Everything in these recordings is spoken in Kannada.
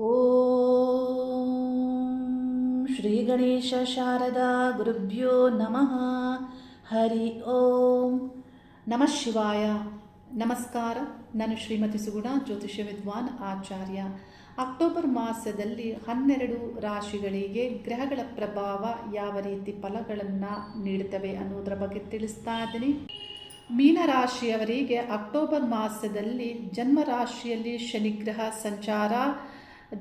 ಓಂ ಶ್ರೀ ಗಣೇಶ ಶಾರದಾ ಗುರುಭ್ಯೋ ನಮಃ. ಹರಿ ಓಂ ನಮಃ ಶಿವಾಯ. ನಮಸ್ಕಾರ. ನಾನು ಶ್ರೀಮತಿ ಸುಗುಣ, ಜ್ಯೋತಿಷ್ಯ ವಿದ್ವಾನ್ ಆಚಾರ್ಯ. ಅಕ್ಟೋಬರ್ ಮಾಸದಲ್ಲಿ 12 ರಾಶಿಗಳಿಗೆ ಗ್ರಹಗಳ ಪ್ರಭಾವ ಯಾವ ರೀತಿ ಫಲಗಳನ್ನು ನೀಡುತ್ತವೆ ಅನ್ನೋದರ ಬಗ್ಗೆ ತಿಳಿಸ್ತಾ ಇದ್ದೀನಿ. ಮೀನರಾಶಿಯವರಿಗೆ ಅಕ್ಟೋಬರ್ ಮಾಸದಲ್ಲಿ ಜನ್ಮ ರಾಶಿಯಲ್ಲಿ ಶನಿಗ್ರಹ ಸಂಚಾರ,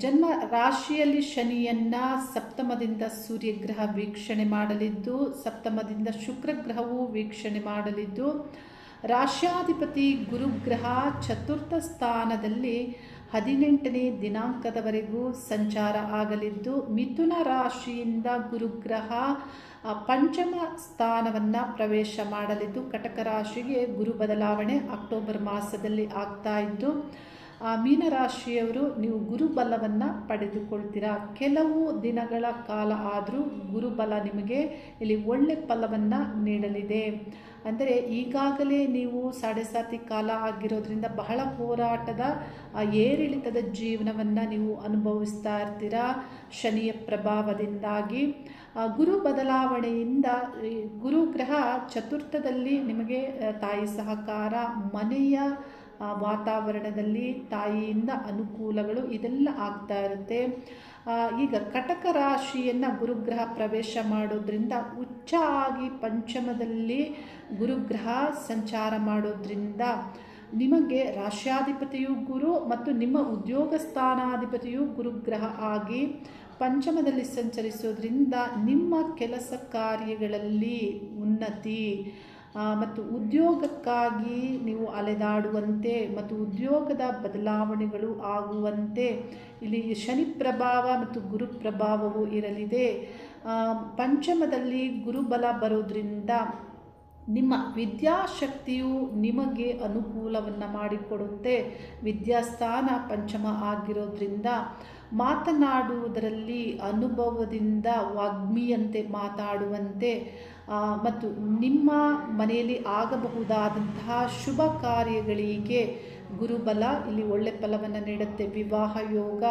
ಜನ್ಮ ರಾಶಿಯಲ್ಲಿ ಶನಿಯನ್ನು ಸಪ್ತಮದಿಂದ ಸೂರ್ಯಗ್ರಹ ವೀಕ್ಷಣೆ ಮಾಡಲಿದ್ದು, ಸಪ್ತಮದಿಂದ ಶುಕ್ರಗ್ರಹವು ವೀಕ್ಷಣೆ ಮಾಡಲಿದ್ದು, ರಾಶ್ಯಾಧಿಪತಿ ಗುರುಗ್ರಹ ಚತುರ್ಥ ಸ್ಥಾನದಲ್ಲಿ 18ನೇ ದಿನಾಂಕದವರೆಗೂ ಸಂಚಾರ ಆಗಲಿದ್ದು, ಮಿಥುನ ರಾಶಿಯಿಂದ ಗುರುಗ್ರಹ ಪಂಚಮ ಸ್ಥಾನವನ್ನು ಪ್ರವೇಶ ಮಾಡಲಿದ್ದು, ಕಟಕ ರಾಶಿಗೆ ಗುರು ಬದಲಾವಣೆ ಅಕ್ಟೋಬರ್ ಮಾಸದಲ್ಲಿ ಆಗ್ತಾ ಇದ್ದು, ಮೀನರಾಶಿಯವರು ನೀವು ಗುರುಬಲವನ್ನು ಪಡೆದುಕೊಳ್ತೀರಾ. ಕೆಲವು ದಿನಗಳ ಕಾಲ ಆದರೂ ಗುರುಬಲ ನಿಮಗೆ ಇಲ್ಲಿ ಒಳ್ಳೆ ಫಲವನ್ನು ನೀಡಲಿದೆ. ಅಂದರೆ ಈಗಾಗಲೇ ನೀವು ಸಾಡೆ ಕಾಲ ಆಗಿರೋದ್ರಿಂದ ಬಹಳ ಹೋರಾಟದ ಏರಿಳಿತದ ಜೀವನವನ್ನು ನೀವು ಅನುಭವಿಸ್ತಾ ಇರ್ತೀರಾ. ಶನಿಯ ಪ್ರಭಾವದಿಂದಾಗಿ ಗುರು ಬದಲಾವಣೆಯಿಂದ ಗುರುಗ್ರಹ ಚತುರ್ಥದಲ್ಲಿ ನಿಮಗೆ ತಾಯಿ ಸಹಕಾರ, ಮನೆಯ ವಾತಾವರಣದಲ್ಲಿ ತಾಯಿಯಿಂದ ಅನುಕೂಲಗಳು ಇದೆಲ್ಲ ಆಗ್ತಾ ಇರುತ್ತೆ. ಈಗ ಕಟಕ ರಾಶಿಯನ್ನು ಗುರುಗ್ರಹ ಪ್ರವೇಶ ಮಾಡೋದ್ರಿಂದ ಉಚ್ಚ ಆಗಿ ಪಂಚಮದಲ್ಲಿ ಗುರುಗ್ರಹ ಸಂಚಾರ ಮಾಡೋದ್ರಿಂದ ನಿಮಗೆ ರಾಶ್ಯಾಧಿಪತಿಯು ಗುರು ಮತ್ತು ನಿಮ್ಮ ಉದ್ಯೋಗ ಸ್ಥಾನಾಧಿಪತಿಯು ಗುರುಗ್ರಹ ಆಗಿ ಪಂಚಮದಲ್ಲಿ ಸಂಚರಿಸೋದ್ರಿಂದ ನಿಮ್ಮ ಕೆಲಸ ಕಾರ್ಯಗಳಲ್ಲಿ ಉನ್ನತಿ ಮತ್ತು ಉದ್ಯೋಗಕ್ಕಾಗಿ ನೀವು ಅಲೆದಾಡುವಂತೆ ಮತ್ತು ಉದ್ಯೋಗದ ಬದಲಾವಣೆಗಳು ಆಗುವಂತೆ ಇಲ್ಲಿ ಶನಿ ಪ್ರಭಾವ ಮತ್ತು ಗುರು ಪ್ರಭಾವವು ಇರಲಿದೆ. ಪಂಚಮದಲ್ಲಿ ಗುರುಬಲ ಬರೋದ್ರಿಂದ ನಿಮ್ಮ ವಿದ್ಯಾಶಕ್ತಿಯು ನಿಮಗೆ ಅನುಕೂಲವನ್ನು ಮಾಡಿಕೊಡುತ್ತೆ. ವಿದ್ಯಾಸ್ಥಾನ ಪಂಚಮ ಆಗಿರೋದ್ರಿಂದ ಮಾತನಾಡುವುದರಲ್ಲಿ ಅನುಭವದಿಂದ ವಾಗ್ಮಿಯಂತೆ ಮಾತಾಡುವಂತೆ ಮತ್ತು ನಿಮ್ಮ ಮನೆಯಲ್ಲಿ ಆಗಬಹುದಾದಂತಹ ಶುಭ ಕಾರ್ಯಗಳಿಗೆ ಗುರುಬಲ ಇಲ್ಲಿ ಒಳ್ಳೆ ಫಲವನ್ನು ನೀಡುತ್ತೆ. ವಿವಾಹ ಯೋಗ,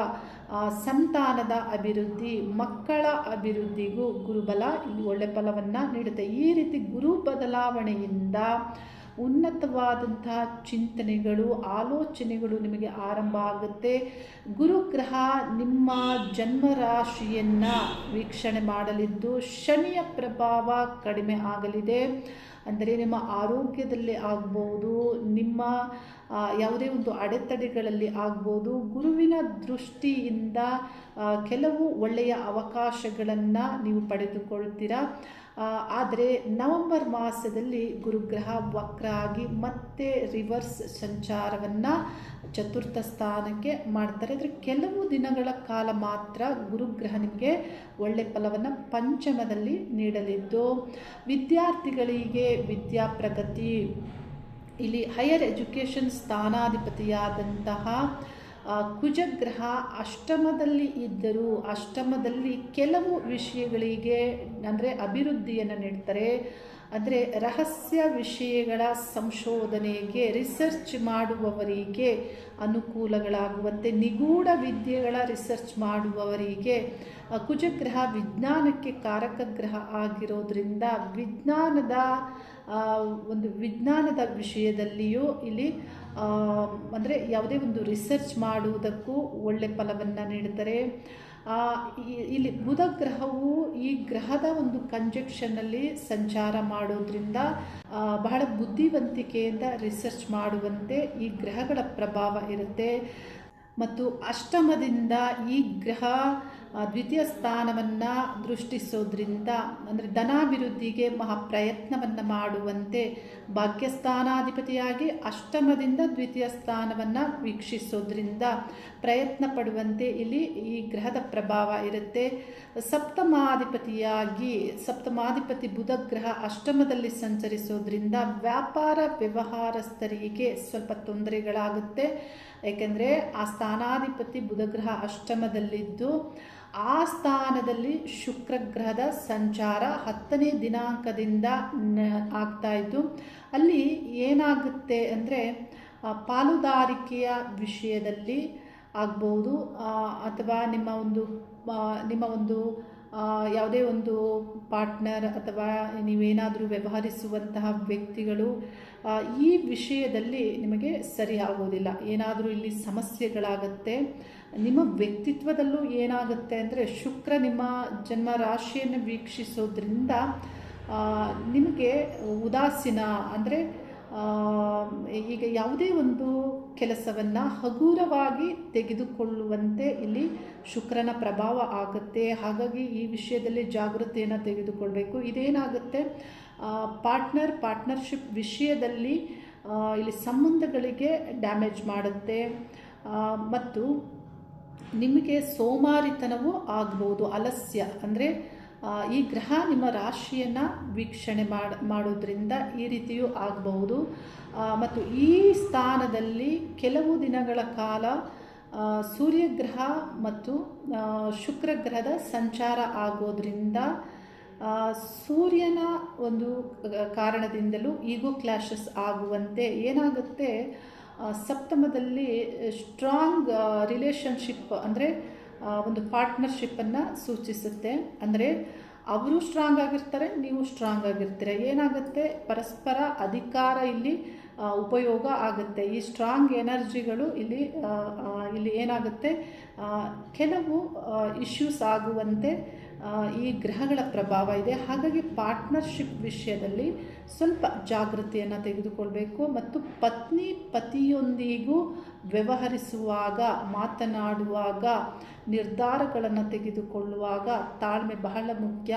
ಸಂತಾನದ ಅಭಿವೃದ್ಧಿ, ಮಕ್ಕಳ ಅಭಿವೃದ್ಧಿಗೂ ಗುರುಬಲ ಇಲ್ಲಿ ಒಳ್ಳೆ ಫಲವನ್ನು ನೀಡುತ್ತೆ. ಈ ರೀತಿ ಗುರು ಬದಲಾವಣೆಯಿಂದ ಉನ್ನತವಾದಂತಹ ಚಿಂತನೆಗಳು, ಆಲೋಚನೆಗಳು ನಿಮಗೆ ಆರಂಭ ಆಗುತ್ತೆ. ಗುರುಗ್ರಹ ನಿಮ್ಮ ಜನ್ಮ ರಾಶಿಯನ್ನು ವೀಕ್ಷಣೆ ಮಾಡಲಿದ್ದು, ಶನಿಯ ಪ್ರಭಾವ ಕಡಿಮೆ ಆಗಲಿದೆ. ಅಂದರೆ ನಿಮ್ಮ ಆರೋಗ್ಯದಲ್ಲಿ ಆಗ್ಬೋದು, ನಿಮ್ಮ ಯಾವುದೇ ಒಂದು ಅಡೆತಡೆಗಳಲ್ಲಿ ಆಗ್ಬೋದು. ಗುರುವಿನ ದೃಷ್ಟಿಯಿಂದ ಕೆಲವು ಒಳ್ಳೆಯ ಅವಕಾಶಗಳನ್ನು ನೀವು ಪಡೆದುಕೊಳ್ತೀರಾ. ಆದರೆ ನವೆಂಬರ್ ಮಾಸದಲ್ಲಿ ಗುರುಗ್ರಹ ವಕ್ರ ಆಗಿ ಮತ್ತೆ ರಿವರ್ಸ್ ಸಂಚಾರವನ್ನು ಚತುರ್ಥ ಸ್ಥಾನಕ್ಕೆ ಮಾಡ್ತಾರೆ. ಅಂದರೆ ಕೆಲವು ದಿನಗಳ ಕಾಲ ಮಾತ್ರ ಗುರುಗ್ರಹ ನಿಮಗೆ ಒಳ್ಳೆ ಫಲವನ್ನು ಪಂಚಮದಲ್ಲಿ ನೀಡಲಿದ್ದು, ವಿದ್ಯಾರ್ಥಿಗಳಿಗೆ ವಿದ್ಯಾ ಪ್ರಗತಿ, ಇಲ್ಲಿ ಹೈಯರ್ ಎಜುಕೇಷನ್ ಸ್ಥಾನಾಧಿಪತಿಯಾದಂತಹ ಕುಜಗ್ರಹ ಅಷ್ಟಮದಲ್ಲಿ ಇದ್ದರೂ ಅಷ್ಟಮದಲ್ಲಿ ಕೆಲವು ವಿಷಯಗಳಿಗೆ ಅಂದರೆ ಅಭಿವೃದ್ಧಿಯನ್ನು ನೀಡ್ತಾರೆ. ಅಂದರೆ ರಹಸ್ಯ ವಿಷಯಗಳ ಸಂಶೋಧನೆಗೆ, ರಿಸರ್ಚ್ ಮಾಡುವವರಿಗೆ ಅನುಕೂಲಗಳಾಗುವಂತೆ, ನಿಗೂಢ ವಿದ್ಯೆಗಳ ರಿಸರ್ಚ್ ಮಾಡುವವರಿಗೆ ಕುಜಗ್ರಹ ವಿಜ್ಞಾನಕ್ಕೆ ಕಾರಕ ಗ್ರಹ ಆಗಿರೋದ್ರಿಂದ ವಿಜ್ಞಾನದ ವಿಷಯದಲ್ಲಿಯೂ ಇಲ್ಲಿ ಅಂದರೆ ಯಾವುದೇ ಒಂದು ರಿಸರ್ಚ್ ಮಾಡುವುದಕ್ಕೂ ಒಳ್ಳೆ ಫಲವನ್ನು ನೀಡುತ್ತಾರೆ. ಇಲ್ಲಿ ಬುಧ ಗ್ರಹವು ಈ ಗ್ರಹದ ಒಂದು ಕಂಜಕ್ಷನ್ನಲ್ಲಿ ಸಂಚಾರ ಮಾಡೋದ್ರಿಂದ ಬಹಳ ಬುದ್ಧಿವಂತಿಕೆಯಿಂದ ರಿಸರ್ಚ್ ಮಾಡುವಂತೆ ಈ ಗ್ರಹಗಳ ಪ್ರಭಾವ ಇರುತ್ತೆ. ಮತ್ತು ಅಷ್ಟಮದಿಂದ ಈ ಗ್ರಹ ದ್ವಿತೀಯ ಸ್ಥಾನವನ್ನು ದೃಷ್ಟಿಸೋದ್ರಿಂದ ಅಂದರೆ ಧನಾಭಿವೃದ್ಧಿಗೆ ಮಹಾ ಪ್ರಯತ್ನವನ್ನು ಮಾಡುವಂತೆ ಭಾಗ್ಯಸ್ಥಾನಾಧಿಪತಿಯಾಗಿ ಅಷ್ಟಮದಿಂದ ದ್ವಿತೀಯ ಸ್ಥಾನವನ್ನು ವೀಕ್ಷಿಸೋದ್ರಿಂದ ಪ್ರಯತ್ನ ಪಡುವಂತೆ ಇಲ್ಲಿ ಈ ಗ್ರಹದ ಪ್ರಭಾವ ಇರುತ್ತೆ. ಸಪ್ತಮಾಧಿಪತಿ ಬುಧ ಗ್ರಹ ಅಷ್ಟಮದಲ್ಲಿ ಸಂಚರಿಸೋದ್ರಿಂದ ವ್ಯಾಪಾರ ವ್ಯವಹಾರಸ್ಥರಿಗೆ ಸ್ವಲ್ಪ ತೊಂದರೆಗಳಾಗುತ್ತೆ. ಏಕೆಂದರೆ ಆ ಸ್ಥಾನಾಧಿಪತಿ ಬುಧಗ್ರಹ ಅಷ್ಟಮದಲ್ಲಿದ್ದು, ಆ ಸ್ಥಾನದಲ್ಲಿ ಶುಕ್ರಗ್ರಹದ ಸಂಚಾರ 10ನೇ ದಿನಾಂಕದಿಂದ ಆಗ್ತಾ ಇದ್ದು, ಅಲ್ಲಿ ಏನಾಗುತ್ತೆ ಅಂದರೆ ಪಾಲುದಾರಿಕೆಯ ವಿಷಯದಲ್ಲಿ ಆಗ್ಬೋದು, ಅಥವಾ ನಿಮ್ಮ ಒಂದು ಯಾವುದೇ ಒಂದು ಪಾರ್ಟ್ನರ್ ಅಥವಾ ನೀವೇನಾದರೂ ವ್ಯವಹರಿಸುವಂತಹ ವ್ಯಕ್ತಿಗಳು ಈ ವಿಷಯದಲ್ಲಿ ನಿಮಗೆ ಸರಿ ಆಗೋದಿಲ್ಲ. ಏನಾದರೂ ಇಲ್ಲಿ ಸಮಸ್ಯೆಗಳಾಗುತ್ತೆ. ನಿಮ್ಮ ವ್ಯಕ್ತಿತ್ವದಲ್ಲೂ ಏನಾಗುತ್ತೆ ಅಂದರೆ ಶುಕ್ರ ನಿಮ್ಮ ಜನ್ಮ ರಾಶಿಯನ್ನು ವೀಕ್ಷಿಸೋದ್ರಿಂದ ನಿಮಗೆ ಉದಾಸೀನ ಅಂದರೆ ಈಗ ಯಾವುದೇ ಒಂದು ಕೆಲಸವನ್ನು ಹಗುರವಾಗಿ ತೆಗೆದುಕೊಳ್ಳುವಂತೆ ಇಲ್ಲಿ ಶುಕ್ರನ ಪ್ರಭಾವ ಆಗುತ್ತೆ. ಹಾಗಾಗಿ ಈ ವಿಷಯದಲ್ಲಿ ಜಾಗೃತಿಯನ್ನು ತೆಗೆದುಕೊಳ್ಬೇಕು. ಇದೇನಾಗುತ್ತೆ, ಪಾರ್ಟ್ನರ್ಶಿಪ್ ವಿಷಯದಲ್ಲಿ ಇಲ್ಲಿ ಸಂಬಂಧಗಳಿಗೆ ಡ್ಯಾಮೇಜ್ ಮಾಡುತ್ತೆ ಮತ್ತು ನಿಮಗೆ ಸೋಮಾರಿತನವೂ ಆಗ್ಬೋದು, ಆಲಸ್ಯ. ಅಂದರೆ ಈ ಗ್ರಹ ನಿಮ್ಮ ರಾಶಿಯನ್ನು ವೀಕ್ಷಣೆ ಮಾಡೋದ್ರಿಂದ ಈ ರೀತಿಯೂ ಆಗಬಹುದು. ಮತ್ತು ಈ ಸ್ಥಾನದಲ್ಲಿ ಕೆಲವು ದಿನಗಳ ಕಾಲ ಸೂರ್ಯಗ್ರಹ ಮತ್ತು ಶುಕ್ರ ಗ್ರಹದ ಸಂಚಾರ ಆಗೋದ್ರಿಂದ ಸೂರ್ಯನ ಒಂದು ಕಾರಣದಿಂದಲೂ ಈಗೋ ಕ್ಲಾಶಸ್ ಆಗುವಂತೆ ಏನಾಗುತ್ತೆ, ಸಪ್ತಮದಲ್ಲಿ ಸ್ಟ್ರಾಂಗ್ ರಿಲೇಷನ್ಶಿಪ್ ಅಂದರೆ ಒಂದು ಪಾರ್ಟ್ನರ್ಶಿಪ್ಪನ್ನು ಸೂಚಿಸುತ್ತೆ. ಅಂದರೆ ಅವರು ಸ್ಟ್ರಾಂಗ್ ಆಗಿರ್ತಾರೆ, ನೀವು ಸ್ಟ್ರಾಂಗ್ ಆಗಿರ್ತೀರ. ಏನಾಗುತ್ತೆ, ಪರಸ್ಪರ ಅಧಿಕಾರ ಇಲ್ಲಿ ಉಪಯೋಗ ಆಗುತ್ತೆ. ಈ ಸ್ಟ್ರಾಂಗ್ ಎನರ್ಜಿಗಳು ಇಲ್ಲಿ ಏನಾಗುತ್ತೆ, ಕೆಲವು ಇಶ್ಯೂಸ್ ಆಗುವಂತೆ ಈ ಗ್ರಹಗಳ ಪ್ರಭಾವ ಇದೆ. ಹಾಗಾಗಿ ಪಾರ್ಟ್ನರ್ಶಿಪ್ ವಿಷಯದಲ್ಲಿ ಸ್ವಲ್ಪ ಜಾಗೃತಿಯನ್ನು ತೆಗೆದುಕೊಳ್ಬೇಕು. ಮತ್ತು ಪತಿಯೊಂದಿಗೂ ವ್ಯವಹರಿಸುವಾಗ, ಮಾತನಾಡುವಾಗ, ನಿರ್ಧಾರಗಳನ್ನು ತೆಗೆದುಕೊಳ್ಳುವಾಗ ತಾಳ್ಮೆ ಬಹಳ ಮುಖ್ಯ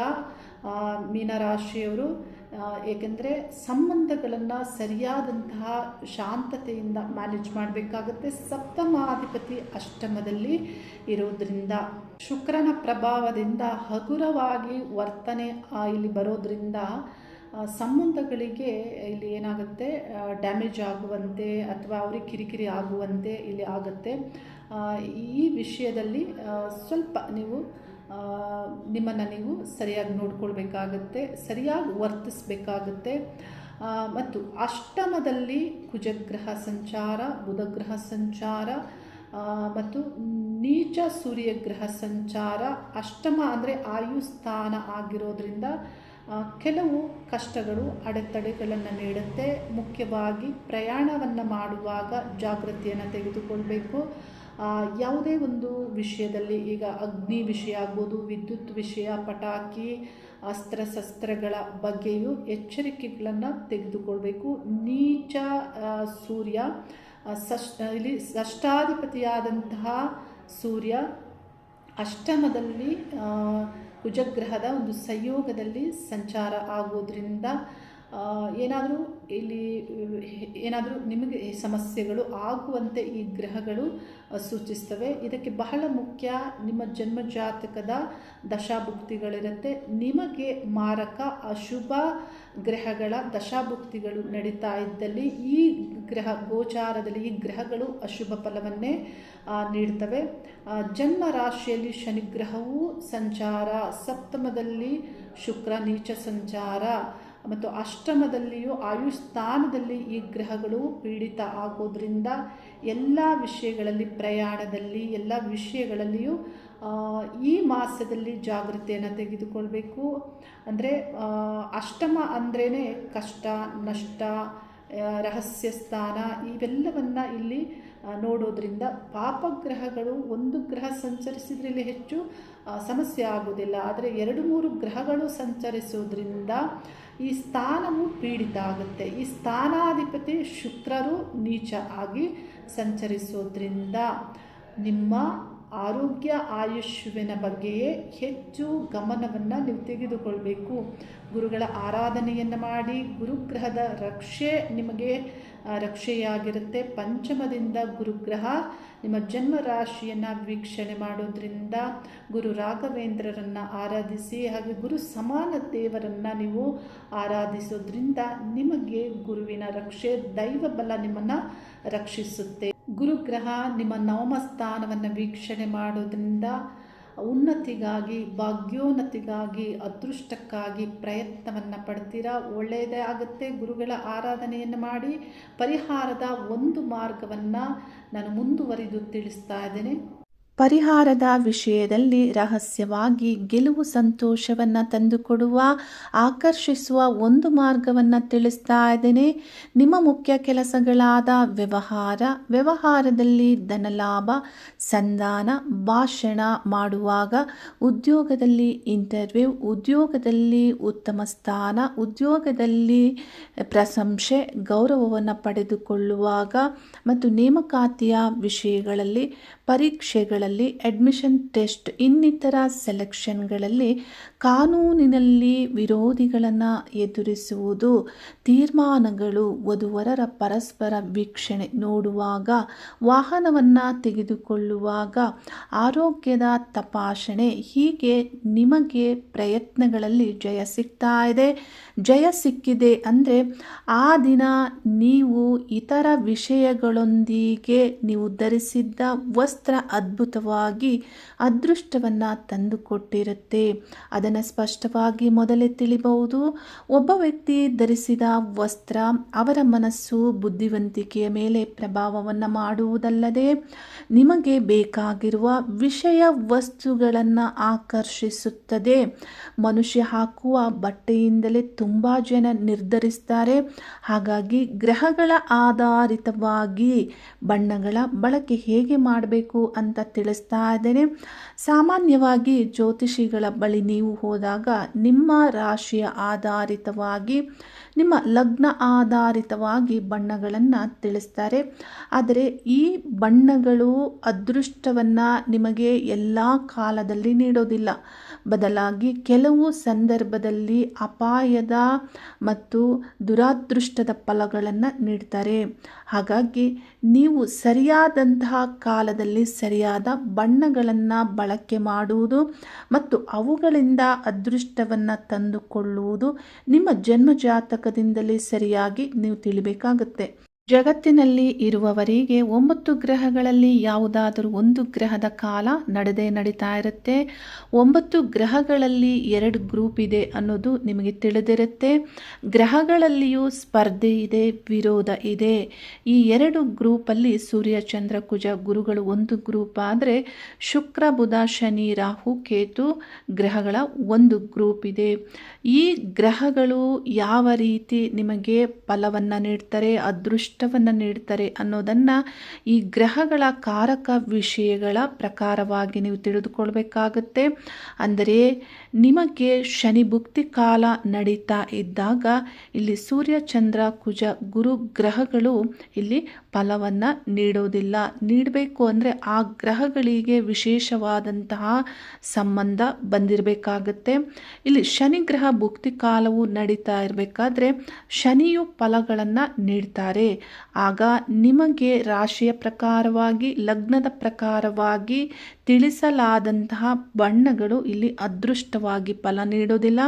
ಮೀನರಾಶಿಯವರು. ಏಕೆಂದರೆ ಸಂಬಂಧಗಳನ್ನು ಸರಿಯಾದಂತಹ ಶಾಂತತೆಯಿಂದ ಮ್ಯಾನೇಜ್ ಮಾಡಬೇಕಾಗುತ್ತೆ. ಸಪ್ತಮಾಧಿಪತಿ ಅಷ್ಟಮದಲ್ಲಿ ಇರೋದ್ರಿಂದ ಶುಕ್ರನ ಪ್ರಭಾವದಿಂದ ಹಗುರವಾಗಿ ವರ್ತನೆ ಇಲ್ಲಿ ಬರೋದ್ರಿಂದ ಸಂಬಂಧಗಳಿಗೆ ಇಲ್ಲಿ ಏನಾಗುತ್ತೆ, ಡ್ಯಾಮೇಜ್ ಆಗುವಂತೆ ಅಥವಾ ಅವ್ರಿಗೆ ಕಿರಿಕಿರಿ ಆಗುವಂತೆ ಇಲ್ಲಿ ಆಗುತ್ತೆ. ಈ ವಿಷಯದಲ್ಲಿ ಸ್ವಲ್ಪ ನೀವು ನಿಮ್ಮನ್ನು ನೀವು ಸರಿಯಾಗಿ ನೋಡ್ಕೊಳ್ಬೇಕಾಗತ್ತೆ, ಸರಿಯಾಗಿ ವರ್ತಿಸಬೇಕಾಗುತ್ತೆ. ಮತ್ತು ಅಷ್ಟಮದಲ್ಲಿ ಕುಜಗ್ರಹ ಸಂಚಾರ, ಬುಧಗ್ರಹ ಸಂಚಾರ ಮತ್ತು ನೀಚ ಸೂರ್ಯಗ್ರಹ ಸಂಚಾರ. ಅಷ್ಟಮ ಅಂದರೆ ಆಯುಸ್ಥಾನ ಆಗಿರೋದ್ರಿಂದ ಕೆಲವು ಕಷ್ಟಗಳು, ಅಡೆತಡೆಗಳನ್ನು ನೀಡುತ್ತೆ. ಮುಖ್ಯವಾಗಿ ಪ್ರಯಾಣವನ್ನು ಮಾಡುವಾಗ ಜಾಗೃತಿಯನ್ನು ತೆಗೆದುಕೊಳ್ಬೇಕು. ಯಾವುದೇ ಒಂದು ವಿಷಯದಲ್ಲಿ, ಈಗ ಅಗ್ನಿ ವಿಷಯ ಆಗ್ಬೋದು, ವಿದ್ಯುತ್ ವಿಷಯ, ಪಟಾಕಿ, ಅಸ್ತ್ರಶಸ್ತ್ರಗಳ ಬಗ್ಗೆಯೂ ಎಚ್ಚರಿಕೆಗಳನ್ನು ತೆಗೆದುಕೊಳ್ಬೇಕು. ನೀಚ ಸೂರ್ಯ ಇಲ್ಲಿ ಷಷ್ಠಾಧಿಪತಿಯಾದಂತಹ ಸೂರ್ಯ ಅಷ್ಟಮದಲ್ಲಿ ಕುಜಗ್ರಹದ ಒಂದು ಸಂಯೋಗದಲ್ಲಿ ಸಂಚಾರ ಆಗೋದ್ರಿಂದ ಏನಾದರೂ ನಿಮಗೆ ಸಮಸ್ಯೆಗಳು ಆಗುವಂತೆ ಈ ಗ್ರಹಗಳು ಸೂಚಿಸ್ತವೆ. ಇದಕ್ಕೆ ಬಹಳ ಮುಖ್ಯ ನಿಮ್ಮ ಜನ್ಮ ಜಾತಕದ ದಶಾಭುಕ್ತಿಗಳಿರುತ್ತೆ. ನಿಮಗೆ ಮಾರಕ ಅಶುಭ ಗ್ರಹಗಳ ದಶಾಭುಕ್ತಿಗಳು ನಡೀತಾ ಇದ್ದಲ್ಲಿ ಈ ಗ್ರಹ ಗೋಚಾರದಲ್ಲಿ ಈ ಗ್ರಹಗಳು ಅಶುಭ ಫಲವನ್ನೇ ನೀಡ್ತವೆ. ಜನ್ಮ ರಾಶಿಯಲ್ಲಿ ಶನಿಗ್ರಹವು ಸಂಚಾರ, ಸಪ್ತಮದಲ್ಲಿ ಶುಕ್ರ ನೀಚ ಸಂಚಾರ ಮತ್ತು ಅಷ್ಟಮದಲ್ಲಿಯೂ ಆಯುಸ್ಥಾನದಲ್ಲಿ ಈ ಗ್ರಹಗಳು ಪೀಡಿತ ಆಗೋದ್ರಿಂದ ಎಲ್ಲ ವಿಷಯಗಳಲ್ಲಿ, ಪ್ರಯಾಣದಲ್ಲಿ, ಎಲ್ಲ ವಿಷಯಗಳಲ್ಲಿಯೂ ಈ ಮಾಸದಲ್ಲಿ ಜಾಗೃತಿಯನ್ನು ತೆಗೆದುಕೊಳ್ಬೇಕು. ಅಂದರೆ ಅಷ್ಟಮ ಅಂದ್ರೇ ಕಷ್ಟ, ನಷ್ಟ, ರಹಸ್ಯ ಸ್ಥಾನ ಇವೆಲ್ಲವನ್ನು ಇಲ್ಲಿ ನೋಡೋದ್ರಿಂದ ಪಾಪಗ್ರಹಗಳು ಒಂದು ಗ್ರಹ ಸಂಚರಿಸಿದ್ರೆ ಇಲ್ಲಿ ಹೆಚ್ಚು ಸಮಸ್ಯೆ ಆಗೋದಿಲ್ಲ. ಆದರೆ 2-3 ಗ್ರಹಗಳು ಸಂಚರಿಸೋದ್ರಿಂದ ಈ ಸ್ಥಾನವು ಪೀಡಿತ ಆಗುತ್ತೆ. ಈ ಸ್ಥಾನಾಧಿಪತಿ ಶುಕ್ರರು ನೀಚ ಆಗಿ ಸಂಚರಿಸೋದ್ರಿಂದ ನಿಮ್ಮ ಆರೋಗ್ಯ ಆಯುಷ್ಯವಿನ ಬಗ್ಗೆಯೇ ಹೆಚ್ಚು ಗಮನವನ್ನು ನೀವು ತೆಗೆದುಕೊಳ್ಬೇಕು. ಗುರುಗಳ ಆರಾಧನೆಯನ್ನು ಮಾಡಿ, ಗುರುಗ್ರಹದ ರಕ್ಷೆ ನಿಮಗೆ ರಕ್ಷೆಯಾಗಿರುತ್ತೆ. ಪಂಚಮದಿಂದ ಗುರುಗ್ರಹ ನಿಮ್ಮ ಜನ್ಮ ರಾಶಿಯನ್ನು ವೀಕ್ಷಣೆ ಮಾಡೋದ್ರಿಂದ ಗುರು ರಾಘವೇಂದ್ರರನ್ನು ಆರಾಧಿಸಿ, ಹಾಗೆ ಗುರು ಸಮಾನ ದೇವರನ್ನು ನೀವು ಆರಾಧಿಸೋದ್ರಿಂದ ನಿಮಗೆ ಗುರುವಿನ ರಕ್ಷೆ, ದೈವ ಬಲ ನಿಮ್ಮನ್ನು ರಕ್ಷಿಸುತ್ತೆ. ಗುರುಗ್ರಹ ನಿಮ್ಮ ನವಮ ಸ್ಥಾನವನ್ನು ವೀಕ್ಷಣೆ ಮಾಡೋದ್ರಿಂದ ಉನ್ನತಿಗಾಗಿ, ಭಾಗ್ಯೋನ್ನತಿಗಾಗಿ, ಅದೃಷ್ಟಕ್ಕಾಗಿ ಪ್ರಯತ್ನವನ್ನು ಪಡ್ತೀರಾ. ಒಳ್ಳೆಯದೇ ಆಗುತ್ತೆ. ಗುರುಗಳ ಆರಾಧನೆಯನ್ನು ಮಾಡಿ ಪರಿಹಾರದ ಒಂದು ಮಾರ್ಗವನ್ನು ನಾನು ಮುಂದುವರಿದು ತಿಳಿಸ್ತಾ ಇದ್ದೇನೆ. ಪರಿಹಾರದ ವಿಷಯದಲ್ಲಿ ರಹಸ್ಯವಾಗಿ ಗೆಲುವು ಸಂತೋಷವನ್ನು ತಂದುಕೊಡುವ, ಆಕರ್ಷಿಸುವ ಒಂದು ಮಾರ್ಗವನ್ನು ತಿಳಿಸ್ತಾ ಇದ್ದೇನೆ. ನಿಮ್ಮ ಮುಖ್ಯ ಕೆಲಸಗಳಾದ ವ್ಯವಹಾರದಲ್ಲಿ ಧನಲಾಭ, ಸಂಧಾನ, ಭಾಷಣ ಮಾಡುವಾಗ, ಉದ್ಯೋಗದಲ್ಲಿ ಇಂಟರ್ವ್ಯೂ, ಉದ್ಯೋಗದಲ್ಲಿ ಉತ್ತಮ ಸ್ಥಾನ, ಉದ್ಯೋಗದಲ್ಲಿ ಪ್ರಶಂಸೆ, ಗೌರವವನ್ನು ಪಡೆದುಕೊಳ್ಳುವಾಗ ಮತ್ತು ನೇಮಕಾತಿಯ ವಿಷಯಗಳಲ್ಲಿ, ಪರೀಕ್ಷೆಗಳಲ್ಲಿ, ಅಡ್ಮಿಷನ್ ಟೆಸ್ಟ್, ಇನ್ನಿತರ ಸೆಲೆಕ್ಷನ್ಗಳಲ್ಲಿ, ಕಾನೂನಿನಲ್ಲಿ ವಿರೋಧಿಗಳನ್ನು ಎದುರಿಸುವುದು, ತೀರ್ಮಾನಗಳು, ವಧುವರರ ಪರಸ್ಪರ ವೀಕ್ಷಣೆ ನೋಡುವಾಗ, ವಾಹನವನ್ನು ತೆಗೆದುಕೊಳ್ಳುವಾಗ, ಆರೋಗ್ಯದ ತಪಾಸಣೆ, ಹೀಗೆ ನಿಮಗೆ ಪ್ರಯತ್ನಗಳಲ್ಲಿ ಜಯ ಸಿಗ್ತಾ ಇದೆ. ಜಯ ಸಿಕ್ಕಿದೆ ಅಂದರೆ ಆ ದಿನ ನೀವು ಇತರ ವಿಷಯಗಳೊಂದಿಗೆ ನೀವು ಧರಿಸಿದ್ದ ವಸ್ತ್ರ ಅದ್ಭುತವಾಗಿ ಅದೃಷ್ಟವನ್ನು ತಂದುಕೊಟ್ಟಿರುತ್ತೆ. ಅದನ್ನು ಸ್ಪಷ್ಟವಾಗಿ ಮೊದಲೇ ತಿಳಿಬಹುದು. ಒಬ್ಬ ವ್ಯಕ್ತಿ ಧರಿಸಿದ ವಸ್ತ್ರ ಅವರ ಮನಸ್ಸು, ಬುದ್ಧಿವಂತಿಕೆಯ ಮೇಲೆ ಪ್ರಭಾವವನ್ನು ಮಾಡುವುದಲ್ಲದೆ ನಿಮಗೆ ಬೇಕಾಗಿರುವ ವಿಷಯ ವಸ್ತುಗಳನ್ನು ಆಕರ್ಷಿಸುತ್ತದೆ. ಮನುಷ್ಯ ಹಾಕುವ ಬಟ್ಟೆಯಿಂದಲೇ ತುಂಬ ಜನ ನಿರ್ಧರಿಸ್ತಾರೆ. ಹಾಗಾಗಿ ಗ್ರಹಗಳ ಆಧಾರಿತವಾಗಿ ಬಣ್ಣಗಳ ಬಳಕೆ ಹೇಗೆ ಮಾಡಬೇಕು ಅಂತ ತಿಳಿಸ್ತಾ ಇದ್ದೇನೆ. ಸಾಮಾನ್ಯವಾಗಿ ಜ್ಯೋತಿಷಿಗಳ ಬಳಿ ನೀವು ಹೋದಾಗ ನಿಮ್ಮ ರಾಶಿಯ ಆಧಾರಿತವಾಗಿ, ನಿಮ್ಮ ಲಗ್ನ ಆಧಾರಿತವಾಗಿ ಬಣ್ಣಗಳನ್ನು ತಿಳಿಸ್ತಾರೆ. ಆದರೆ ಈ ಬಣ್ಣಗಳು ಅದೃಷ್ಟವನ್ನು ನಿಮಗೆ ಎಲ್ಲ ಕಾಲದಲ್ಲಿ ನೀಡೋದಿಲ್ಲ. ಬದಲಾಗಿ ಕೆಲವು ಸಂದರ್ಭದಲ್ಲಿ ಅಪಾಯದ ಮತ್ತು ದುರಾದೃಷ್ಟದ ಫಲಗಳನ್ನು ನೀಡ್ತಾರೆ. ಹಾಗಾಗಿ ನೀವು ಸರಿಯಾದಂತಹ ಕಾಲದಲ್ಲಿ ಸರಿಯಾದ ಬಣ್ಣಗಳನ್ನು ಬಳಕೆ ಮಾಡುವುದು ಮತ್ತು ಅವುಗಳಿಂದ ಅದೃಷ್ಟವನ್ನು ತಂದುಕೊಳ್ಳುವುದು ನಿಮ್ಮ ಜನ್ಮಜಾತಕದಿಂದಲೇ ಸರಿಯಾಗಿ ನೀವು ತಿಳಿಬೇಕಾಗುತ್ತೆ. ಜಗತ್ತಿನಲ್ಲಿ ಇರುವವರಿಗೆ 9 ಗ್ರಹಗಳಲ್ಲಿ ಯಾವುದಾದರೂ ಒಂದು ಗ್ರಹದ ಕಾಲ ನಡೀತಾ ಇರುತ್ತೆ. 9 ಗ್ರಹಗಳಲ್ಲಿ 2 ಗ್ರೂಪ್ ಇದೆ ಅನ್ನೋದು ನಿಮಗೆ ತಿಳಿದಿರುತ್ತೆ. ಗ್ರಹಗಳಲ್ಲಿಯೂ ಸ್ಪರ್ಧೆ ಇದೆ, ವಿರೋಧ ಇದೆ. ಈ 2 ಗ್ರೂಪಲ್ಲಿ ಸೂರ್ಯ, ಚಂದ್ರ, ಕುಜ, ಗುರುಗಳು ಒಂದು ಗ್ರೂಪ್ ಆದರೆ, ಶುಕ್ರ, ಬುಧ, ಶನಿ, ರಾಹು, ಕೇತು ಗ್ರಹಗಳ ಒಂದು ಗ್ರೂಪ್ ಇದೆ. ಈ ಗ್ರಹಗಳು ಯಾವ ರೀತಿ ನಿಮಗೆ ಫಲವನ್ನು ನೀಡ್ತಾರೆ, ಅದೃಷ್ಟವನ್ನು ನೀಡ್ತಾರೆ ಅನ್ನೋದನ್ನು ಈ ಗ್ರಹಗಳ ಕಾರಕ ವಿಷಯಗಳ ಪ್ರಕಾರವಾಗಿ ನೀವು ತಿಳಿದುಕೊಳ್ಬೇಕಾಗತ್ತೆ. ಅಂದರೆ ನಿಮಗೆ ಶನಿ ಭುಕ್ತಿ ಕಾಲ ನಡೀತಾ ಇದ್ದಾಗ ಇಲ್ಲಿ ಸೂರ್ಯ, ಚಂದ್ರ, ಕುಜ, ಗುರು ಗ್ರಹಗಳು ಇಲ್ಲಿ ಫಲವನ್ನು ನೀಡೋದಿಲ್ಲ. ನೀಡಬೇಕು ಅಂದರೆ ಆ ಗ್ರಹಗಳಿಗೆ ವಿಶೇಷವಾದಂತಹ ಸಂಬಂಧ ಬಂದಿರಬೇಕಾಗತ್ತೆ. ಇಲ್ಲಿ ಶನಿ ಗ್ರಹ ಭುಕ್ತಿ ಕಾಲವು ನಡೀತಾ ಇರಬೇಕಾದ್ರೆ ಶನಿಯು ಫಲಗಳನ್ನು ನೀಡ್ತಾರೆ. ಆಗ ನಿಮಗೆ ರಾಶಿಯ ಪ್ರಕಾರವಾಗಿ, ಲಗ್ನದ ಪ್ರಕಾರವಾಗಿ ತಿಳಿಸಲಾದಂತಹ ಬಣ್ಣಗಳು ಇಲ್ಲಿ ಅದೃಷ್ಟವಾಗಿ ಫಲ ನೀಡೋದಿಲ್ಲ.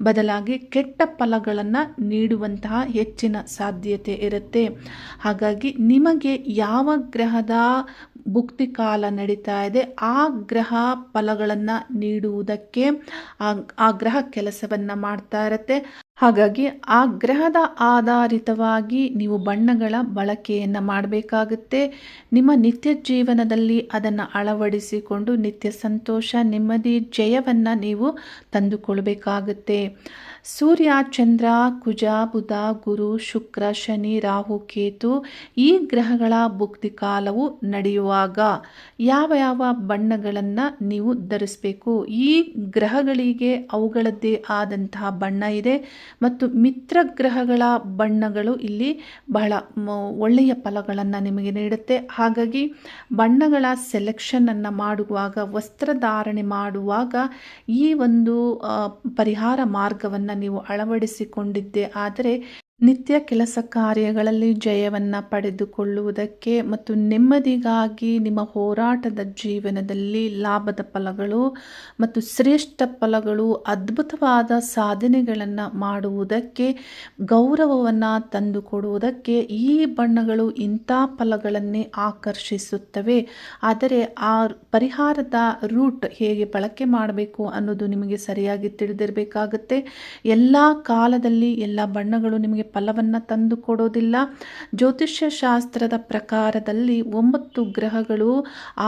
ಬದಲಾಗಿ ಕೆಟ್ಟ ಫಲಗಳನ್ನು ನೀಡುವಂತಹ ಹೆಚ್ಚಿನ ಸಾಧ್ಯತೆ ಇರುತ್ತೆ. ಹಾಗಾಗಿ ನಿಮಗೆ ಯಾವ ಗ್ರಹದ ಭುಕ್ತಿ ಕಾಲ ನಡೀತಾ ಇದೆ ಆ ಗ್ರಹ ಫಲಗಳನ್ನು ನೀಡುವುದಕ್ಕೆ ಆ ಗ್ರಹ ಕೆಲಸವನ್ನು ಮಾಡ್ತಾ ಇರುತ್ತೆ. ಹಾಗಾಗಿ ಆ ಗ್ರಹದ ಆಧಾರಿತವಾಗಿ ನೀವು ಬಣ್ಣಗಳ ಬಳಕೆಯನ್ನು ಮಾಡಬೇಕಾಗುತ್ತೆ. ನಿಮ್ಮ ನಿತ್ಯ ಜೀವನದಲ್ಲಿ ಅದನ್ನು ಅಳವಡಿಸಿಕೊಂಡು ನಿತ್ಯ ಸಂತೋಷ, ನೆಮ್ಮದಿ, ಜಯವನ್ನು ನೀವು ತಂದುಕೊಳ್ಬೇಕಾಗುತ್ತೆ. ಸೂರ್ಯ, ಚಂದ್ರ, ಕುಜ, ಬುಧ, ಗುರು, ಶುಕ್ರ, ಶನಿ, ರಾಹು, ಕೇತು ಈ ಗ್ರಹಗಳ ಭುಕ್ತಿ ಕಾಲವು ನಡೆಯುವಾಗ ಯಾವ ಯಾವ ಬಣ್ಣಗಳನ್ನು ನೀವು ಧರಿಸಬೇಕು. ಈ ಗ್ರಹಗಳಿಗೆ ಅವುಗಳದ್ದೇ ಆದಂತಹ ಬಣ್ಣ ಇದೆ ಮತ್ತು ಮಿತ್ರ ಗ್ರಹಗಳ ಬಣ್ಣಗಳು ಇಲ್ಲಿ ಬಹಳ ಒಳ್ಳೆಯ ಫಲಗಳನ್ನು ನಿಮಗೆ ನೀಡುತ್ತೆ. ಹಾಗಾಗಿ ಬಣ್ಣಗಳ ಸೆಲೆಕ್ಷನನ್ನು ಮಾಡುವಾಗ, ವಸ್ತ್ರಧಾರಣೆ ಮಾಡುವಾಗ ಈ ಒಂದು ಪರಿಹಾರ ಮಾರ್ಗವನ್ನು ನೀವು ಅಳವಡಿಸಿಕೊಂಡಿದ್ದೆ ಆದರೆ ನಿತ್ಯ ಕೆಲಸ ಕಾರ್ಯಗಳಲ್ಲಿ ಜಯವನ್ನು ಪಡೆದುಕೊಳ್ಳುವುದಕ್ಕೆ ಮತ್ತು ನೆಮ್ಮದಿಗಾಗಿ ನಿಮ್ಮ ಹೋರಾಟದ ಜೀವನದಲ್ಲಿ ಲಾಭದ ಫಲಗಳು ಮತ್ತು ಶ್ರೇಷ್ಠ ಫಲಗಳು, ಅದ್ಭುತವಾದ ಸಾಧನೆಗಳನ್ನು ಮಾಡುವುದಕ್ಕೆ, ಗೌರವವನ್ನು ತಂದುಕೊಡುವುದಕ್ಕೆ ಈ ಬಣ್ಣಗಳು ಇಂಥ ಫಲಗಳನ್ನೇ ಆಕರ್ಷಿಸುತ್ತವೆ. ಆದರೆ ಆ ಪರಿಹಾರದ ರೂಟ್ ಹೇಗೆ ಬಳಕೆ ಮಾಡಬೇಕು ಅನ್ನೋದು ನಿಮಗೆ ಸರಿಯಾಗಿ ತಿಳಿದಿರಬೇಕಾಗುತ್ತೆ. ಎಲ್ಲ ಕಾಲದಲ್ಲಿ ಎಲ್ಲ ಬಣ್ಣಗಳು ನಿಮಗೆ ಫಲವನ್ನು ತಂದು ಕೊಡೋದಿಲ್ಲ. ಜ್ಯೋತಿಷ್ಯ ಶಾಸ್ತ್ರದ ಪ್ರಕಾರದಲ್ಲಿ 9 ಗ್ರಹಗಳು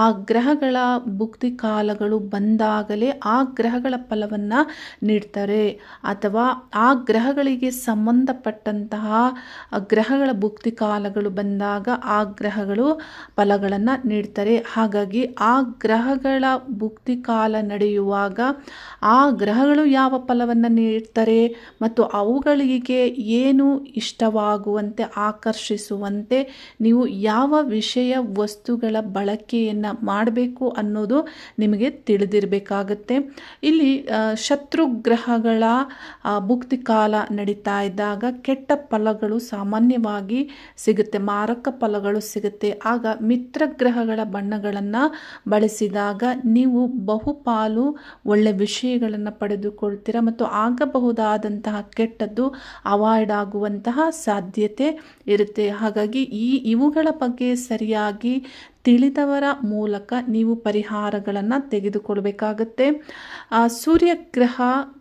ಆ ಗ್ರಹಗಳ ಭುಕ್ತಿ ಕಾಲಗಳು ಬಂದಾಗಲೇ ಆ ಗ್ರಹಗಳ ಫಲವನ್ನು ನೀಡ್ತಾರೆ, ಅಥವಾ ಆ ಗ್ರಹಗಳಿಗೆ ಸಂಬಂಧಪಟ್ಟಂತಹ ಗ್ರಹಗಳ ಭುಕ್ತಿ ಕಾಲಗಳು ಬಂದಾಗ ಆ ಗ್ರಹಗಳು ಫಲಗಳನ್ನು ನೀಡ್ತಾರೆ. ಹಾಗಾಗಿ ಆ ಗ್ರಹಗಳ ಭುಕ್ತಿ ಕಾಲ ನಡೆಯುವಾಗ ಆ ಗ್ರಹಗಳು ಯಾವ ಫಲವನ್ನು ನೀಡ್ತಾರೆ ಮತ್ತು ಅವುಗಳಿಗೆ ಏನು ಇಷ್ಟವಾಗುವಂತೆ, ಆಕರ್ಷಿಸುವಂತೆ ನೀವು ಯಾವ ವಿಷಯ ವಸ್ತುಗಳ ಬಳಕೆಯನ್ನು ಮಾಡಬೇಕು ಅನ್ನೋದು ನಿಮಗೆ ತಿಳಿದಿರಬೇಕಾಗತ್ತೆ. ಇಲ್ಲಿ ಶತ್ರುಗ್ರಹಗಳ ಭುಕ್ತಿ ಕಾಲ ನಡೀತಾ ಇದ್ದಾಗ ಕೆಟ್ಟ ಫಲಗಳು ಸಾಮಾನ್ಯವಾಗಿ ಸಿಗುತ್ತೆ, ಮಾರಕ ಫಲಗಳು ಸಿಗುತ್ತೆ. ಆಗ ಮಿತ್ರಗ್ರಹಗಳ ಬಣ್ಣಗಳನ್ನು ಬಳಸಿದಾಗ ನೀವು ಬಹುಪಾಲು ಒಳ್ಳೆ ವಿಷಯಗಳನ್ನು ಪಡೆದುಕೊಳ್ತೀರ ಮತ್ತು ಆಗಬಹುದಾದಂತಹ ಕೆಟ್ಟದ್ದು ಅವಾಯ್ಡ್ ಆಗುವಂತಹ ಸಾಧ್ಯತೆ ಇರುತ್ತೆ. ಹಾಗಾಗಿ ಇವುಗಳ ಬಗ್ಗೆ ಸರಿಯಾಗಿ ತಿಳಿದವರ ಮೂಲಕ ನೀವು ಪರಿಹಾರಗಳನ್ನು ತೆಗೆದುಕೊಳ್ಬೇಕಾಗತ್ತೆ. ಸೂರ್ಯಗ್ರಹ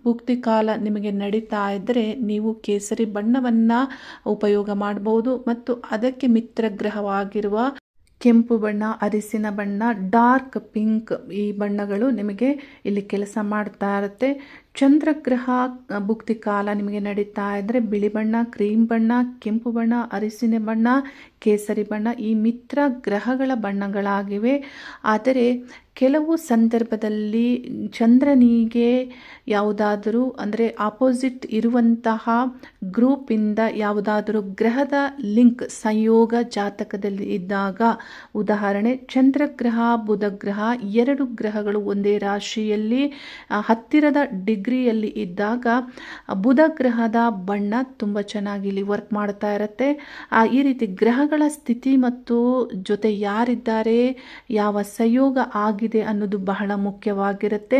ಭುಕ್ತಿ ಕಾಲ ನಿಮಗೆ ನಡೀತಾ ಇದ್ದರೆ ನೀವು ಕೇಸರಿ ಬಣ್ಣವನ್ನು ಉಪಯೋಗ ಮಾಡಬಹುದು ಮತ್ತು ಅದಕ್ಕೆ ಮಿತ್ರಗ್ರಹವಾಗಿರುವ ಕೆಂಪು ಬಣ್ಣ, ಅರಿಸಿನ ಬಣ್ಣ, ಡಾರ್ಕ್ ಪಿಂಕ್ ಈ ಬಣ್ಣಗಳು ನಿಮಗೆ ಇಲ್ಲಿ ಕೆಲಸ ಮಾಡ್ತಾ ಇರುತ್ತೆ. ಚಂದ್ರಗ್ರಹ ಭುಕ್ತಿ ಕಾಲ ನಿಮಗೆ ನಡೀತಾ ಇದ್ದರೆ ಬಿಳಿ ಬಣ್ಣ, ಕ್ರೀಮ್ ಬಣ್ಣ, ಕೆಂಪು ಬಣ್ಣ, ಅರಿಸಿನ ಬಣ್ಣ, ಕೇಸರಿ ಬಣ್ಣ ಈ ಮಿತ್ರ ಗ್ರಹಗಳ ಬಣ್ಣಗಳಾಗಿವೆ. ಆದರೆ ಕೆಲವು ಸಂದರ್ಭದಲ್ಲಿ ಚಂದ್ರನಿಗೆ ಯಾವುದಾದರೂ ಅಂದರೆ ಆಪೋಸಿಟ್ ಇರುವಂತಹ ಗ್ರೂಪಿಂದ ಯಾವುದಾದರೂ ಗ್ರಹದ ಲಿಂಕ್ ಸಂಯೋಗ ಜಾತಕದಲ್ಲಿ ಇದ್ದಾಗ, ಉದಾಹರಣೆ ಚಂದ್ರಗ್ರಹ, ಬುಧಗ್ರಹ 2 ಗ್ರಹಗಳು ಒಂದೇ ರಾಶಿಯಲ್ಲಿ ಹತ್ತಿರದ ಡಿಗ್ರಿಯಲ್ಲಿ ಇದ್ದಾಗ ಬುಧ ಗ್ರಹದ ಬಣ್ಣ ತುಂಬ ಚೆನ್ನಾಗಿ ಇಲ್ಲಿ ವರ್ಕ್ ಮಾಡ್ತಾ ಇರುತ್ತೆ. ಈ ರೀತಿ ಗ್ರಹಗಳ ಸ್ಥಿತಿ ಮತ್ತು ಜೊತೆ ಯಾರಿದ್ದಾರೆ, ಯಾವ ಸಂಯೋಗ ಆಗಿದೆ ಅನ್ನೋದು ಬಹಳ ಮುಖ್ಯವಾಗಿರುತ್ತೆ.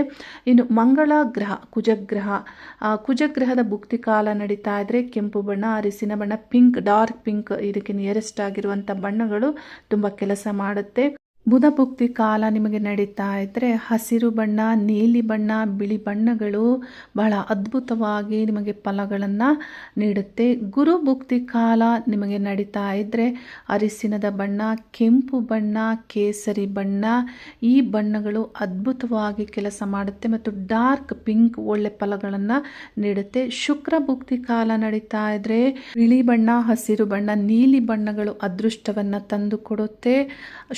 ಇನ್ನು ಮಂಗಳ ಗ್ರಹ, ಕುಜಗ್ರಹದ ಭುಕ್ತಿ ಕಾಲ ನಡೀತಾ ಇದ್ರೆ ಕೆಂಪು ಬಣ್ಣ, ಅರಿಸಿನ ಬಣ್ಣ, ಪಿಂಕ್, ಡಾರ್ಕ್ ಪಿಂಕ್ ಇದಕ್ಕೆ ನಿಯರೆಸ್ಟ್ ಆಗಿರುವಂಥ ಬಣ್ಣಗಳು ತುಂಬ ಕೆಲಸ ಮಾಡುತ್ತೆ. ಬುಧ ಭುಕ್ತಿ ಕಾಲ ನಿಮಗೆ ನಡೀತಾ ಇದ್ದರೆ ಹಸಿರು ಬಣ್ಣ, ನೀಲಿ ಬಣ್ಣ, ಬಿಳಿ ಬಣ್ಣಗಳು ಬಹಳ ಅದ್ಭುತವಾಗಿ ನಿಮಗೆ ಫಲಗಳನ್ನು ನೀಡುತ್ತೆ. ಗುರು ಭುಕ್ತಿ ಕಾಲ ನಿಮಗೆ ನಡೀತಾ ಇದ್ದರೆ ಅರಿಸಿನದ ಬಣ್ಣ, ಕೆಂಪು ಬಣ್ಣ, ಕೇಸರಿ ಬಣ್ಣ ಈ ಬಣ್ಣಗಳು ಅದ್ಭುತವಾಗಿ ಕೆಲಸ ಮಾಡುತ್ತೆ ಮತ್ತು ಡಾರ್ಕ್ ಪಿಂಕ್ ಒಳ್ಳೆ ಫಲಗಳನ್ನು ನೀಡುತ್ತೆ. ಶುಕ್ರ ಭುಕ್ತಿ ಕಾಲ ನಡೀತಾ ಇದ್ದರೆ ಬಿಳಿ ಬಣ್ಣ, ಹಸಿರು ಬಣ್ಣ, ನೀಲಿ ಬಣ್ಣಗಳು ಅದೃಷ್ಟವನ್ನು ತಂದು ಕೊಡುತ್ತೆ.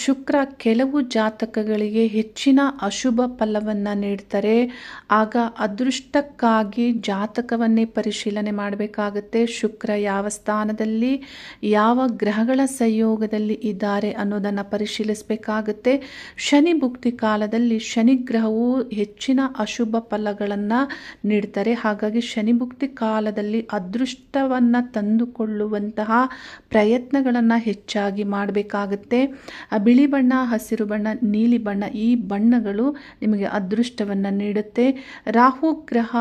ಶುಕ್ರ ಕೆಲವು ಜಾತಕಗಳಿಗೆ ಹೆಚ್ಚಿನ ಅಶುಭ ಫಲವನ್ನು ನೀಡ್ತಾರೆ. ಆಗ ಅದೃಷ್ಟಕ್ಕಾಗಿ ಜಾತಕವನ್ನೇ ಪರಿಶೀಲನೆ ಮಾಡಬೇಕಾಗುತ್ತೆ. ಶುಕ್ರ ಯಾವ ಸ್ಥಾನದಲ್ಲಿ, ಯಾವ ಗ್ರಹಗಳ ಸಂಯೋಗದಲ್ಲಿ ಇದ್ದಾರೆ ಅನ್ನೋದನ್ನು ಪರಿಶೀಲಿಸಬೇಕಾಗುತ್ತೆ. ಶನಿ ಭುಕ್ತಿ ಕಾಲದಲ್ಲಿ ಶನಿ ಗ್ರಹವು ಹೆಚ್ಚಿನ ಅಶುಭ ಫಲಗಳನ್ನು ನೀಡ್ತಾರೆ. ಹಾಗಾಗಿ ಶನಿ ಭುಕ್ತಿ ಕಾಲದಲ್ಲಿ ಅದೃಷ್ಟವನ್ನು ತಂದುಕೊಳ್ಳುವಂತಹ ಪ್ರಯತ್ನಗಳನ್ನು ಹೆಚ್ಚಾಗಿ ಮಾಡಬೇಕಾಗುತ್ತೆ. ಬಿಳಿ ಬಣ್ಣ, ಹಸಿರು ಬಣ್ಣ, ನೀಲಿ ಬಣ್ಣ ಈ ಬಣ್ಣಗಳು ನಿಮಗೆ ಅದೃಷ್ಟವನ್ನು ನೀಡುತ್ತೆ. ರಾಹು ಗ್ರಹ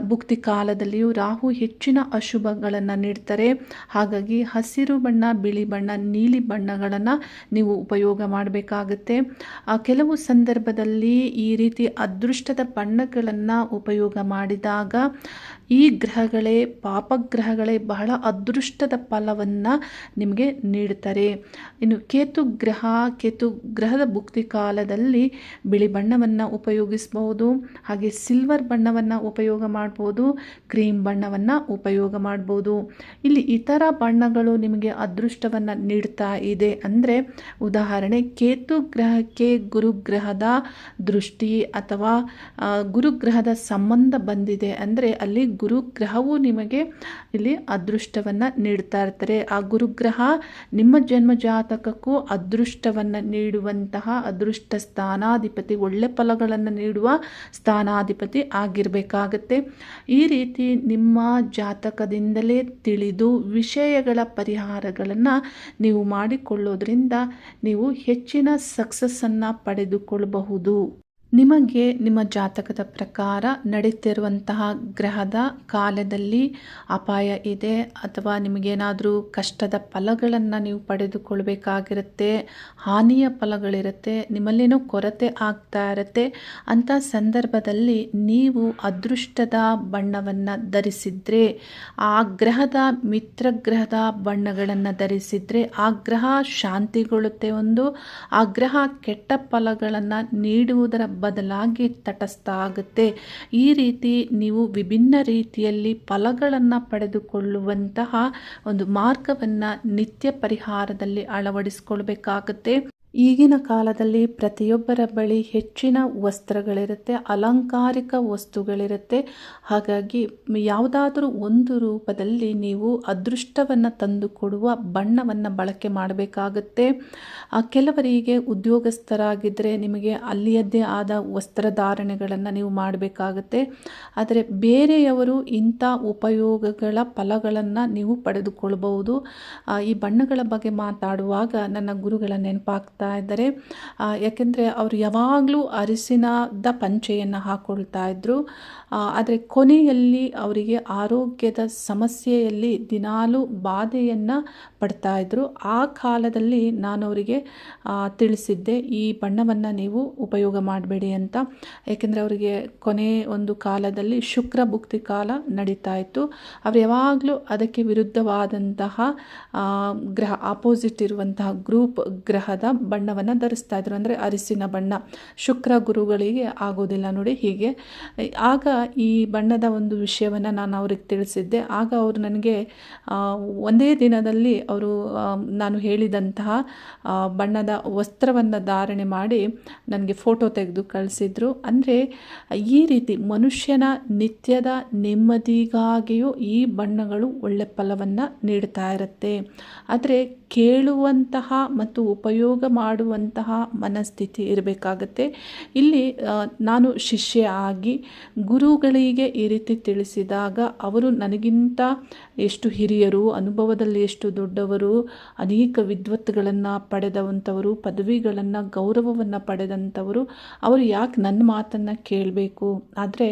ಭುಕ್ತಿ ಕಾಲದಲ್ಲಿಯೂ ರಾಹು ಹೆಚ್ಚಿನ ಅಶುಭಗಳನ್ನು ನೀಡ್ತಾರೆ. ಹಾಗಾಗಿ ಹಸಿರು ಬಣ್ಣ, ಬಿಳಿ ಬಣ್ಣ, ನೀಲಿ ಬಣ್ಣಗಳನ್ನು ನೀವು ಉಪಯೋಗ ಮಾಡಬೇಕಾಗುತ್ತೆ. ಕೆಲವು ಸಂದರ್ಭದಲ್ಲಿ ಈ ರೀತಿ ಅದೃಷ್ಟದ ಬಣ್ಣಗಳನ್ನು ಉಪಯೋಗ ಮಾಡಿದಾಗ ಈ ಗ್ರಹಗಳೇ, ಪಾಪಗ್ರಹಗಳೇ ಬಹಳ ಅದೃಷ್ಟದ ಫಲವನ್ನು ನಿಮಗೆ ನೀಡುತ್ತಾರೆ. ಇನ್ನು ಕೇತು ಗ್ರಹದ ಭುಕ್ತಿ ಕಾಲದಲ್ಲಿ ಬಿಳಿ ಬಣ್ಣವನ್ನು ಉಪಯೋಗಿಸಬಹುದು, ಹಾಗೆ ಸಿಲ್ವರ್ ಬಣ್ಣವನ್ನು ಉಪಯೋಗ ಮಾಡ್ಬೋದು, ಕ್ರೀಮ್ ಬಣ್ಣವನ್ನು ಉಪಯೋಗ ಮಾಡ್ಬೋದು. ಇಲ್ಲಿ ಇತರ ಬಣ್ಣಗಳು ನಿಮಗೆ ಅದೃಷ್ಟವನ್ನು ನೀಡ್ತಾ ಇದೆ ಅಂದರೆ, ಉದಾಹರಣೆ ಕೇತು ಗ್ರಹಕ್ಕೆ ಗುರುಗ್ರಹದ ದೃಷ್ಟಿ ಅಥವಾ ಗುರುಗ್ರಹದ ಸಂಬಂಧ ಬಂದಿದೆ ಅಂದರೆ ಅಲ್ಲಿ ಗುರುಗ್ರಹವು ನಿಮಗೆ ಇಲ್ಲಿ ಅದೃಷ್ಟವನ್ನು ನೀಡ್ತಾ ಇರ್ತಾರೆ. ಆ ಗುರುಗ್ರಹ ನಿಮ್ಮ ಜನ್ಮ ಜಾತಕಕ್ಕೂ ಅದೃಷ್ಟವನ್ನು ನೀಡುವಂತಹ ಅದೃಷ್ಟ ಸ್ಥಾನಾಧಿಪತಿ, ಒಳ್ಳೆ ಫಲಗಳನ್ನು ನೀಡುವ ಸ್ಥಾನಾಧಿಪತಿ ಆಗಿರಬೇಕಾಗತ್ತೆ. ಆಗುತ್ತೆ. ಈ ರೀತಿ ನಿಮ್ಮ ಜಾತಕದಿಂದಲೇ ತಿಳಿದು ವಿಷಯಗಳ ಪರಿಹಾರಗಳನ್ನು ನೀವು ಮಾಡಿಕೊಳ್ಳೋದ್ರಿಂದ ನೀವು ಹೆಚ್ಚಿನ ಸಕ್ಸಸ್ಸನ್ನು ಪಡೆದುಕೊಳ್ಳಬಹುದು. ನಿಮಗೆ ನಿಮ್ಮ ಜಾತಕದ ಪ್ರಕಾರ ನಡೀತಿರುವಂತಹ ಗ್ರಹದ ಕಾಲದಲ್ಲಿ ಅಪಾಯ ಇದೆ ಅಥವಾ ನಿಮಗೇನಾದರೂ ಕಷ್ಟದ ಫಲಗಳನ್ನು ನೀವು ಪಡೆದುಕೊಳ್ಬೇಕಾಗಿರುತ್ತೆ, ಹಾನಿಯ ಫಲಗಳಿರುತ್ತೆ, ನಿಮ್ಮಲ್ಲೇನೋ ಕೊರತೆ ಆಗ್ತಾ ಇರುತ್ತೆ. ಅಂಥ ಸಂದರ್ಭದಲ್ಲಿ ನೀವು ಅದೃಷ್ಟದ ಬಣ್ಣವನ್ನು ಧರಿಸಿದರೆ, ಆ ಗ್ರಹದ ಮಿತ್ರಗ್ರಹದ ಬಣ್ಣಗಳನ್ನು ಧರಿಸಿದರೆ ಆ ಗ್ರಹ ಶಾಂತಿಗೊಳ್ಳುತ್ತೆ. ಆ ಗ್ರಹ ಕೆಟ್ಟ ಫಲಗಳನ್ನು ನೀಡುವುದರ ಬದಲಾಗಿ ತಟಸ್ಥ ಆಗುತ್ತೆ. ಈ ರೀತಿ ನೀವು ವಿಭಿನ್ನ ರೀತಿಯಲ್ಲಿ ಫಲಗಳನ್ನು ಪಡೆದುಕೊಳ್ಳುವಂತಹ ಒಂದು ಮಾರ್ಗವನ್ನು ನಿತ್ಯ ಪರಿಹಾರದಲ್ಲಿ ಅಳವಡಿಸಿಕೊಳ್ಬೇಕಾಗುತ್ತೆ. ಈಗಿನ ಕಾಲದಲ್ಲಿ ಪ್ರತಿಯೊಬ್ಬರ ಬಳಿ ಹೆಚ್ಚಿನ ವಸ್ತ್ರಗಳಿರುತ್ತೆ, ಅಲಂಕಾರಿಕ ವಸ್ತುಗಳಿರುತ್ತೆ. ಹಾಗಾಗಿ ಯಾವುದಾದರೂ ಒಂದು ರೂಪದಲ್ಲಿ ನೀವು ಅದೃಷ್ಟವನ್ನು ತಂದುಕೊಡುವ ಬಣ್ಣವನ್ನು ಬಳಕೆ ಮಾಡಬೇಕಾಗುತ್ತೆ. ಕೆಲವರಿಗೆ ಉದ್ಯೋಗಸ್ಥರಾಗಿದ್ದರೆ ನಿಮಗೆ ಅಲ್ಲಿಯದ್ದೇ ಆದ ವಸ್ತ್ರಧಾರಣೆಗಳನ್ನು ನೀವು ಮಾಡಬೇಕಾಗುತ್ತೆ. ಆದರೆ ಬೇರೆಯವರು ಇಂಥ ಉಪಯೋಗಗಳ ಫಲಗಳನ್ನು ನೀವು ಪಡೆದುಕೊಳ್ಬಹುದು. ಈ ಬಣ್ಣಗಳ ಬಗ್ಗೆ ಮಾತಾಡುವಾಗ ನನ್ನ ಗುರುಗಳ ನೆನಪಾಗ್ತಾ ಇದ್ದಾರೆ. ಯಾಕೆಂದರೆ ಅವರು ಯಾವಾಗಲೂ ಅರಿಶಿನದ ಪಂಚೆಯನ್ನು ಹಾಕೊಳ್ತಾ ಇದ್ದರು. ಆದರೆ ಕೊನೆಯಲ್ಲಿ ಅವರಿಗೆ ಆರೋಗ್ಯದ ಸಮಸ್ಯೆಯಲ್ಲಿ ದಿನಾಲೂ ಬಾಧೆಯನ್ನು ಪಡ್ತಾ ಇದ್ದರು. ಆ ಕಾಲದಲ್ಲಿ ನಾನು ಅವರಿಗೆ ತಿಳಿಸಿದ್ದೆ, ಈ ಬಣ್ಣವನ್ನು ನೀವು ಉಪಯೋಗ ಮಾಡಬೇಡಿ ಅಂತ. ಏಕೆಂದರೆ ಅವರಿಗೆ ಕೊನೆ ಒಂದು ಕಾಲದಲ್ಲಿ ಶುಕ್ರ ಭುಕ್ತಿ ಕಾಲ ನಡೀತಾ ಇತ್ತು. ಅವರು ಯಾವಾಗಲೂ ಅದಕ್ಕೆ ವಿರುದ್ಧವಾದಂತಹ ಗ್ರಹ, ಆಪೋಸಿಟ್ ಇರುವಂತಹ ಗ್ರೂಪ್ ಗ್ರಹದ ಬಣ್ಣವನ್ನು ಧರಿಸ್ತಾ ಇದ್ರು. ಅಂದರೆ ಅರಿಶಿನ ಬಣ್ಣ ಶುಕ್ರ ಗುರುಗಳಿಗೆ ಆಗೋದಿಲ್ಲ ನೋಡಿ. ಹೀಗೆ ಆಗ ಈ ಬಣ್ಣದ ಒಂದು ವಿಷಯವನ್ನು ನಾನು ಅವ್ರಿಗೆ ತಿಳಿಸಿದ್ದೆ. ಆಗ ಅವರು ನನಗೆ ಒಂದೇ ದಿನದಲ್ಲಿ ಅವರು ನಾನು ಹೇಳಿದಂತಹ ಬಣ್ಣದ ವಸ್ತ್ರವನ್ನು ಧಾರಣೆ ಮಾಡಿ ನನಗೆ ಫೋಟೋ ತೆಗೆದು ಕಳಿಸಿದ್ರು. ಅಂದರೆ ಈ ರೀತಿ ಮನುಷ್ಯನ ನಿತ್ಯದ ನೆಮ್ಮದಿಗಾಗಿಯೂ ಈ ಬಣ್ಣಗಳು ಒಳ್ಳೆ ಫಲವನ್ನು ನೀಡ್ತಾ ಇರುತ್ತೆ. ಆದರೆ ಕೇಳುವಂತಹ ಮತ್ತು ಉಪಯೋಗ ಮಾಡುವಂತಹ ಮನಸ್ಥಿತಿ ಇರಬೇಕಾಗತ್ತೆ. ಇಲ್ಲಿ ನಾನು ಶಿಷ್ಯ ಆಗಿ ಗುರುಗಳಿಗೆ ಈ ರೀತಿ ತಿಳಿಸಿದಾಗ ಅವರು ನನಗಿಂತ ಎಷ್ಟು ಹಿರಿಯರು, ಅನುಭವದಲ್ಲಿ ಎಷ್ಟು ದೊಡ್ಡವರು, ಅನೇಕ ವಿದ್ವತ್ತುಗಳನ್ನು ಪಡೆದಂಥವರು, ಪದವಿಗಳನ್ನು, ಗೌರವವನ್ನು ಪಡೆದಂಥವರು, ಅವರು ಯಾಕೆ ನನ್ನ ಮಾತನ್ನು ಕೇಳಬೇಕು? ಆದರೆ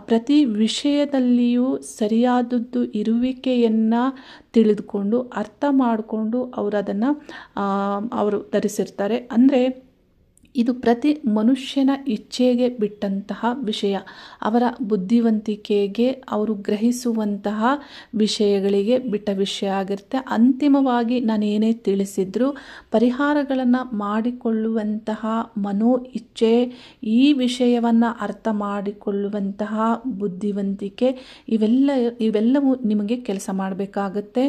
ಪ್ರತಿ ವಿಷಯದಲ್ಲಿಯೂ ಸರಿಯಾದದ್ದು ಇರುವಿಕೆಯನ್ನು ತಿಳಿದುಕೊಂಡು ಅರ್ಥ ಮಾಡಿಕೊಂಡು ಅವರು ಅದನ್ನು ಅವರು ಧರಿಸಿರ್ತಾರೆ. ಅಂದರೆ ಇದು ಪ್ರತಿ ಮನುಷ್ಯನ ಇಚ್ಛೆಗೆ ಬಿಟ್ಟಂತಹ ವಿಷಯ. ಅವರ ಬುದ್ಧಿವಂತಿಕೆಗೆ, ಅವರು ಗ್ರಹಿಸುವಂತಹ ವಿಷಯಗಳಿಗೆ ಬಿಟ್ಟ ವಿಷಯ ಆಗಿರುತ್ತೆ. ಅಂತಿಮವಾಗಿ ನಾನು ಏನೇ ತಿಳಿಸಿದ್ರು ಪರಿಹಾರಗಳನ್ನು ಮಾಡಿಕೊಳ್ಳುವಂತಹ ಮನೋ ಇಚ್ಛೆ, ಈ ವಿಷಯವನ್ನು ಅರ್ಥ ಮಾಡಿಕೊಳ್ಳುವಂತಹ ಬುದ್ಧಿವಂತಿಕೆ, ಇವೆಲ್ಲವೂ ನಿಮಗೆ ಕೆಲಸ ಮಾಡಬೇಕಾಗುತ್ತೆ.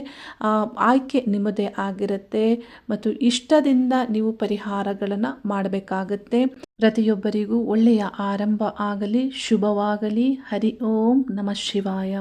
ಆಯ್ಕೆ ನಿಮ್ಮದೇ ಆಗಿರುತ್ತೆ ಮತ್ತು ಇಷ್ಟದಿಂದ ನೀವು ಪರಿಹಾರಗಳನ್ನು ಮಾಡಬೇಕಾಗುತ್ತೆ. ಪ್ರತಿಯೊಬ್ಬರಿಗೂ ಒಳ್ಳೆಯ ಆರಂಭ ಆಗಲಿ, ಶುಭವಾಗಲಿ. ಹರಿ ಓಂ ನಮಃ ಶಿವಾಯ.